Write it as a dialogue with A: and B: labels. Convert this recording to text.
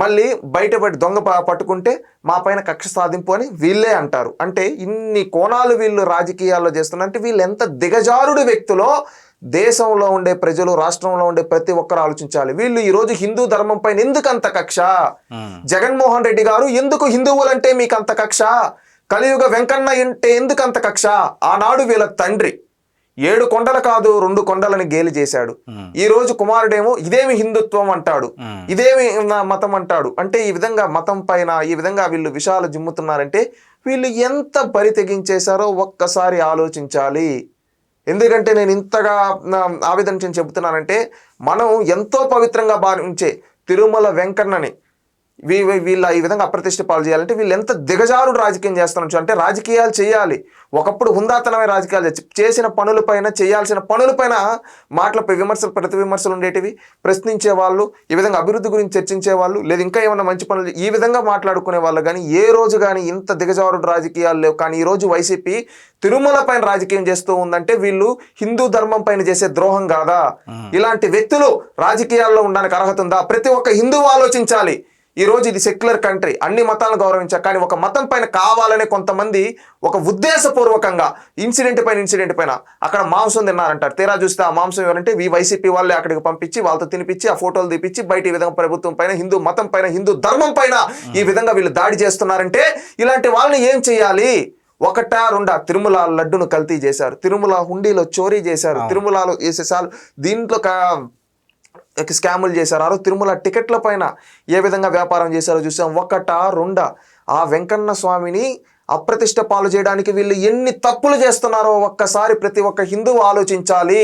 A: మళ్ళీ బయటపడి దొంగ పట్టుకుంటే మా పైన కక్ష సాధింపు అని వీళ్ళే అంటారు. అంటే ఇన్ని కోణాలు వీళ్ళు రాజకీయాల్లో చేస్తున్నారు. అంటే వీళ్ళు ఎంత దిగజారుడు వ్యక్తులో దేశంలో ఉండే ప్రజలు, రాష్ట్రంలో ఉండే ప్రతి ఒక్కరు ఆలోచించాలి. వీళ్ళు ఈరోజు హిందూ ధర్మం పైన ఎందుకు అంత కక్ష? జగన్మోహన్ రెడ్డి గారు ఎందుకు హిందువులంటే మీకు అంత కక్ష? కలియుగ వెంకన్న అంటే ఎందుకు అంత కక్ష? ఆనాడు వీళ్ళ తండ్రి 7 కొండలు కాదు 2 కొండలని గేలి చేశాడు. ఈ రోజు కుమారుడేమో ఇదేమి హిందుత్వం అంటాడు, ఇదేమి మతం అంటాడు. అంటే ఈ విధంగా మతం పైన ఈ విధంగా వీళ్ళు విషయాలు జిమ్ముతున్నారంటే వీళ్ళు ఎంత బరి తెగించేశారో ఒక్కసారి ఆలోచించాలి. ఎందుకంటే నేను ఇంతగా ఆవేదన చెబుతున్నానంటే మనం ఎంతో పవిత్రంగా భావించే తిరుమల వెంకన్నని వీళ్ళ ఈ విధంగా అప్రతిష్ట పాలు చేయాలంటే వీళ్ళు ఎంత దిగజారుడు రాజకీయం చేస్తున్నారు. అంటే రాజకీయాలు చేయాలి, ఒకప్పుడు హుందాతనమైన రాజకీయాలు చేసిన పనులపైన, చేయాల్సిన పనులపైన మాటలపై విమర్శలు, ప్రతి విమర్శలు ఉండేటివి. ప్రశ్నించే వాళ్ళు, ఈ విధంగా అభివృద్ధి గురించి చర్చించే వాళ్ళు, లేదా ఇంకా ఏమైనా మంచి పనులు ఈ విధంగా మాట్లాడుకునే వాళ్ళు కానీ ఏ రోజు కానీ ఇంత దిగజారుడు రాజకీయాలు లేవు. కానీ ఈరోజు వైసీపీ తిరుమల పైన రాజకీయం చేస్తూ ఉందంటే వీళ్ళు హిందూ ధర్మం పైన చేసే ద్రోహం కాదా? ఇలాంటి వ్యక్తులు రాజకీయాల్లో ఉండడానికి అర్హత ఉందా? ప్రతి ఒక్క హిందువు ఆలోచించాలి. ఈ రోజు ఇది సెక్యులర్ కంట్రీ, అన్ని మతాలను గౌరవించాలి. కానీ ఒక మతం పైన కావాలనే కొంతమంది ఒక ఉద్దేశపూర్వకంగా ఇన్సిడెంట్ పైన అక్కడ మాంసం తిన్నారంటారు. తీరా చూస్తే ఆ మాంసం ఎవరంటే వైసీపీ వాళ్ళే అక్కడికి పంపించి వాళ్ళతో తినిపించి ఆ ఫోటోలు తీపిచ్చి బయట ఈ విధంగా ప్రభుత్వం పైన, హిందూ మతం పైన, హిందూ ధర్మం పైన ఈ విధంగా వీళ్ళు దాడి చేస్తున్నారంటే ఇలాంటి వాళ్ళని ఏం చేయాలి? ఒకటా రెండా? తిరుమల లడ్డును కల్తీ చేశారు, తిరుమల హుండీలో చోరీ చేశారు, తిరుమలలో వేసేసాలు దీంట్లో స్కాములు చేశారు. ఆ రోజు తిరుమల టికెట్ల పైన ఏ విధంగా వ్యాపారం చేశారో చూసాం. ఒకటా రెండా? ఆ వెంకన్న స్వామిని అప్రతిష్ట పాలు చేయడానికి వీళ్ళు ఎన్ని తప్పులు చేస్తున్నారో ఒక్కసారి ప్రతి ఒక్క హిందువు ఆలోచించాలి.